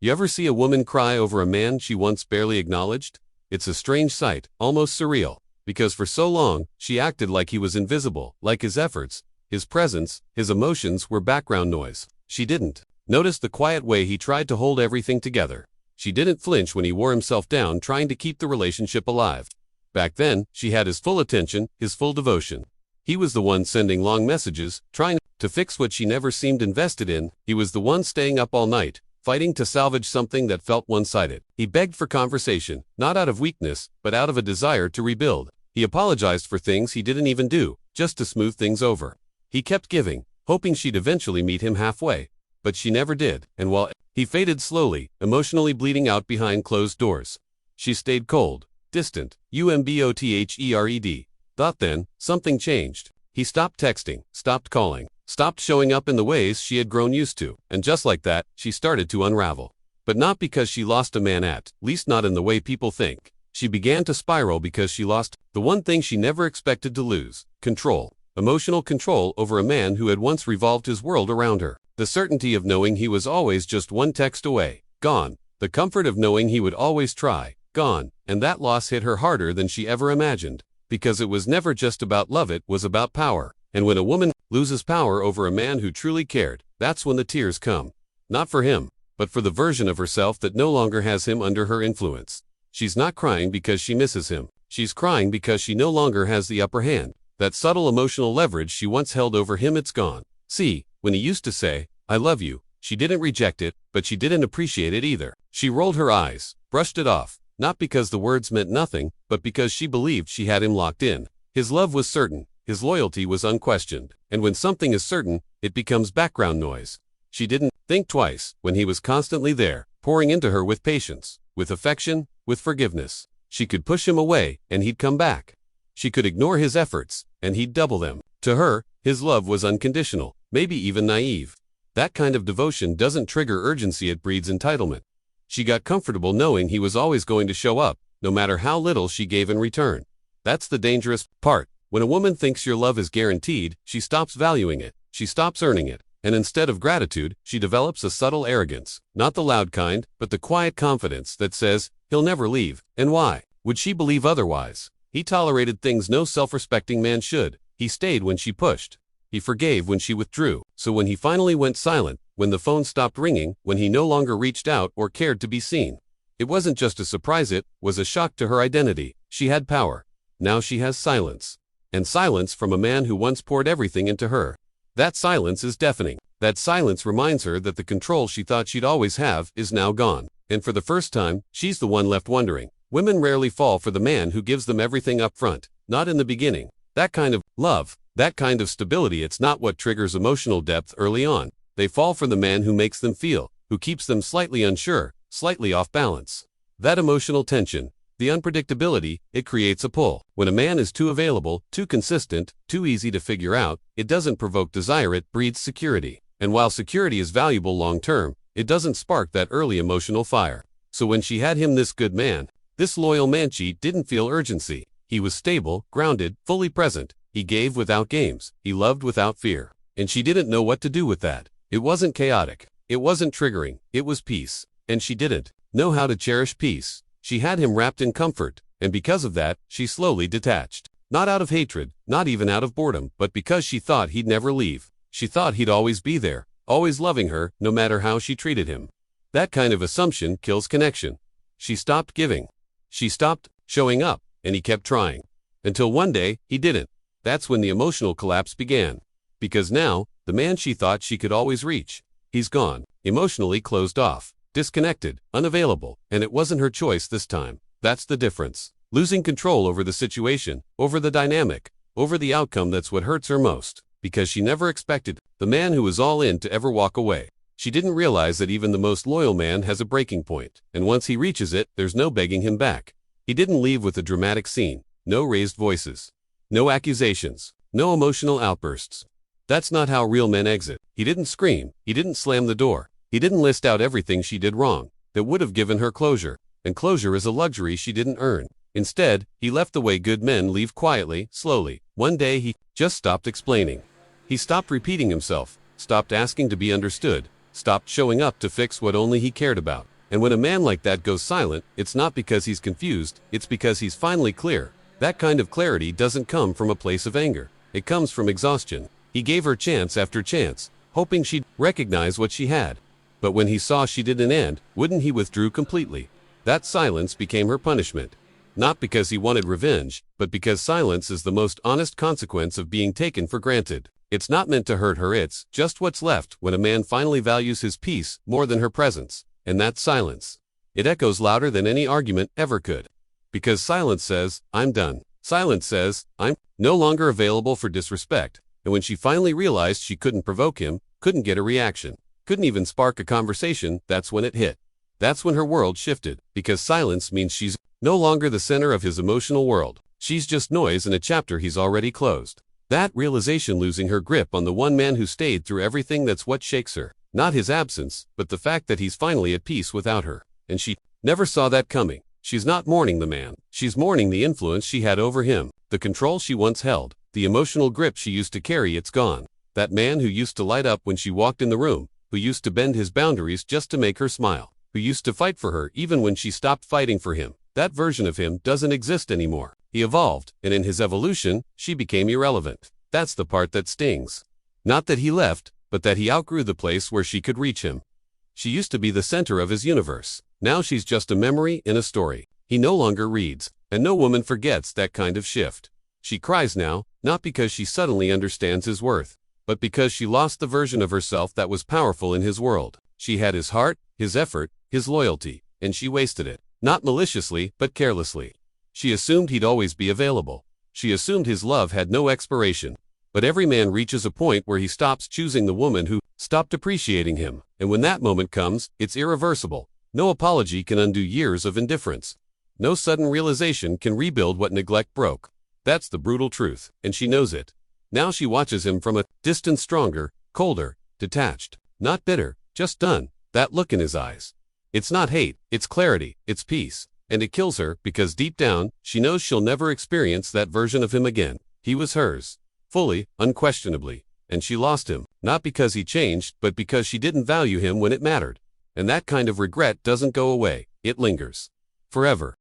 You ever see a woman cry over a man she once barely acknowledged? It's a strange sight, almost surreal, because for so long, she acted like he was invisible, like his efforts, his presence, his emotions were background noise. She didn't notice the quiet way he tried to hold everything together. She didn't flinch when he wore himself down trying to keep the relationship alive. Back then, she had his full attention, his full devotion. He was the one sending long messages, trying to fix what she never seemed invested in. He was the one staying up all night, fighting to salvage something that felt one-sided. He begged for conversation, not out of weakness, but out of a desire to rebuild. He apologized for things he didn't even do, just to smooth things over. He kept giving, hoping she'd eventually meet him halfway. But she never did, and while he faded slowly, emotionally bleeding out behind closed doors, she stayed cold, distant, UMBOTHERED. Thought then, something changed. He stopped texting, stopped calling, stopped showing up in the ways she had grown used to, and just like that, she started to unravel. But not because she lost a man, at least not in the way people think. She began to spiral because she lost the one thing she never expected to lose: control. Emotional control over a man who had once revolved his world around her. The certainty of knowing he was always just one text away, gone. The comfort of knowing he would always try, gone. And that loss hit her harder than she ever imagined. Because it was never just about love, it was about power. And when a woman loses power over a man who truly cared, that's when the tears come. Not for him, but for the version of herself that no longer has him under her influence. She's not crying because she misses him. She's crying because she no longer has the upper hand. That subtle emotional leverage she once held over him, it's gone. See, when he used to say, "I love you," she didn't reject it, but she didn't appreciate it either. She rolled her eyes, brushed it off, not because the words meant nothing, but because she believed she had him locked in. His love was certain, his loyalty was unquestioned, and when something is certain, it becomes background noise. She didn't think twice when he was constantly there, pouring into her with patience, with affection, with forgiveness. She could push him away, and he'd come back. She could ignore his efforts, and he'd double them. To her, his love was unconditional, maybe even naive. That kind of devotion doesn't trigger urgency, it breeds entitlement. She got comfortable knowing he was always going to show up, no matter how little she gave in return. That's the dangerous part. When a woman thinks your love is guaranteed, she stops valuing it, she stops earning it, and instead of gratitude, she develops a subtle arrogance. Not the loud kind, but the quiet confidence that says, he'll never leave. And why would she believe otherwise? He tolerated things no self-respecting man should. He stayed when she pushed. He forgave when she withdrew. So when he finally went silent, when the phone stopped ringing, when he no longer reached out or cared to be seen, it wasn't just a surprise, it was a shock to her identity. She had power. Now she has silence. And silence from a man who once poured everything into her. That silence is deafening. That silence reminds her that the control she thought she'd always have is now gone. And for the first time, she's the one left wondering. Women rarely fall for the man who gives them everything up front, not in the beginning. That kind of love, that kind of stability, it's not what triggers emotional depth early on. They fall for the man who makes them feel, who keeps them slightly unsure, slightly off balance. That emotional tension, the unpredictability, it creates a pull. When a man is too available, too consistent, too easy to figure out, it doesn't provoke desire, it breeds security. And while security is valuable long-term, it doesn't spark that early emotional fire. So when she had him, this good man, this loyal man, she didn't feel urgency. He was stable, grounded, fully present. He gave without games. He loved without fear. And she didn't know what to do with that. It wasn't chaotic. It wasn't triggering. It was peace. And she didn't know how to cherish peace. She had him wrapped in comfort. And because of that, she slowly detached. Not out of hatred, not even out of boredom, but because she thought he'd never leave. She thought he'd always be there, always loving her, no matter how she treated him. That kind of assumption kills connection. She stopped giving. She stopped showing up, and he kept trying. Until one day, he didn't. That's when the emotional collapse began. Because now, the man she thought she could always reach, he's gone, emotionally closed off, disconnected, unavailable, and it wasn't her choice this time. That's the difference. Losing control over the situation, over the dynamic, over the outcome, that's what hurts her most. Because she never expected the man who was all in to ever walk away. She didn't realize that even the most loyal man has a breaking point, and once he reaches it, there's no begging him back. He didn't leave with a dramatic scene, no raised voices, no accusations, no emotional outbursts. That's not how real men exit. He didn't scream, he didn't slam the door, he didn't list out everything she did wrong that would have given her closure, and closure is a luxury she didn't earn. Instead, he left the way good men leave, quietly, slowly. One day he just stopped explaining. He stopped repeating himself, stopped asking to be understood, stopped showing up to fix what only he cared about. And when a man like that goes silent, it's not because he's confused, it's because he's finally clear. That kind of clarity doesn't come from a place of anger. It comes from exhaustion. He gave her chance after chance, hoping she'd recognize what she had. But when he saw she didn't and wouldn't, he withdrew completely. That silence became her punishment. Not because he wanted revenge, but because silence is the most honest consequence of being taken for granted. It's not meant to hurt her, it's just what's left when a man finally values his peace more than her presence. And that's silence. It echoes louder than any argument ever could. Because silence says, I'm done. Silence says, I'm no longer available for disrespect. And when she finally realized she couldn't provoke him, couldn't get a reaction, couldn't even spark a conversation, that's when it hit. That's when her world shifted, because silence means she's no longer the center of his emotional world. She's just noise in a chapter he's already closed. That realization, losing her grip on the one man who stayed through everything, that's what shakes her. Not his absence, but the fact that he's finally at peace without her. And she never saw that coming. She's not mourning the man. She's mourning the influence she had over him. The control she once held. The emotional grip she used to carry, it's gone. That man who used to light up when she walked in the room. Who used to bend his boundaries just to make her smile. Who used to fight for her even when she stopped fighting for him. That version of him doesn't exist anymore. He evolved, and in his evolution, she became irrelevant. That's the part that stings. Not that he left, but that he outgrew the place where she could reach him. She used to be the center of his universe. Now she's just a memory in a story. He no longer reads, and no woman forgets that kind of shift. She cries now, not because she suddenly understands his worth, but because she lost the version of herself that was powerful in his world. She had his heart, his effort, his loyalty, and she wasted it. Not maliciously, but carelessly. She assumed he'd always be available. She assumed his love had no expiration. But every man reaches a point where he stops choosing the woman who stopped appreciating him. And when that moment comes, it's irreversible. No apology can undo years of indifference. No sudden realization can rebuild what neglect broke. That's the brutal truth, and she knows it. Now she watches him from a distance, stronger, colder, detached. Not bitter, just done. That look in his eyes. It's not hate, it's clarity, it's peace. And it kills her because deep down, she knows she'll never experience that version of him again. He was hers. Fully, unquestionably. And she lost him, not because he changed, but because she didn't value him when it mattered. And that kind of regret doesn't go away, it lingers. Forever.